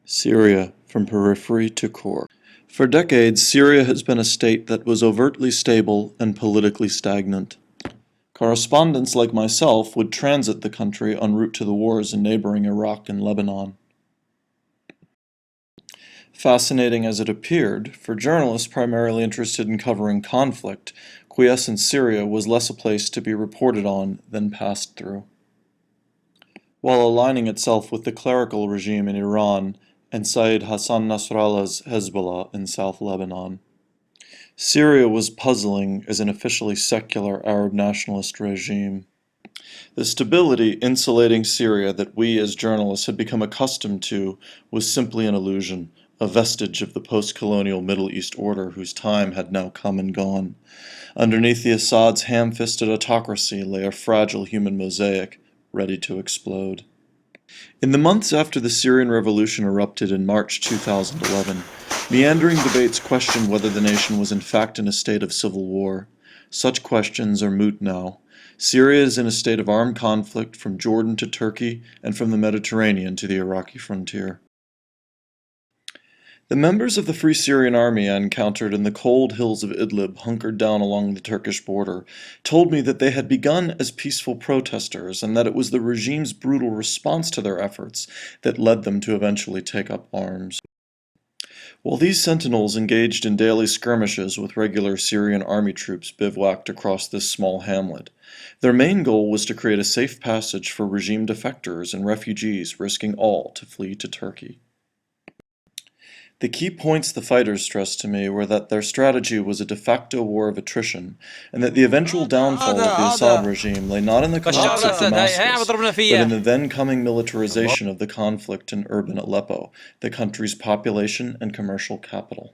Syria, from periphery to core. For decades, Syria has been a state that was overtly stable and politically stagnant. Correspondents like myself would transit the country en route to the wars in neighboring Iraq and Lebanon. Fascinating as it appeared, for journalists primarily interested in covering conflict, quiescent Syria was less a place to be reported on than passed through. While aligning itself with the clerical regime in Iran and Sayyid Hassan Nasrallah's Hezbollah in South Lebanon, Syria was puzzling as an officially secular Arab nationalist regime. The stability insulating Syria that we as journalists had become accustomed to was simply an illusion, a vestige of the post-colonial Middle East order whose time had now come and gone. Underneath the Assad's ham-fisted autocracy lay a fragile human mosaic, ready to explode. In the months after the Syrian revolution erupted in March 2011, meandering debates questioned whether the nation was in fact in a state of civil war. Such questions are moot now. Syria is in a state of armed conflict from Jordan to Turkey and from the Mediterranean to the Iraqi frontier. The members of the Free Syrian Army I encountered in the cold hills of Idlib, hunkered down along the Turkish border, told me that they had begun as peaceful protesters and that it was the regime's brutal response to their efforts that led them to eventually take up arms. While these sentinels engaged in daily skirmishes with regular Syrian army troops bivouacked across this small hamlet, their main goal was to create a safe passage for regime defectors and refugees risking all to flee to Turkey. The key points the fighters stressed to me were that their strategy was a de facto war of attrition, and that the eventual downfall of the Assad regime lay not in the collapse of Damascus, but in the then coming militarization of the conflict in urban Aleppo, the country's population and commercial capital.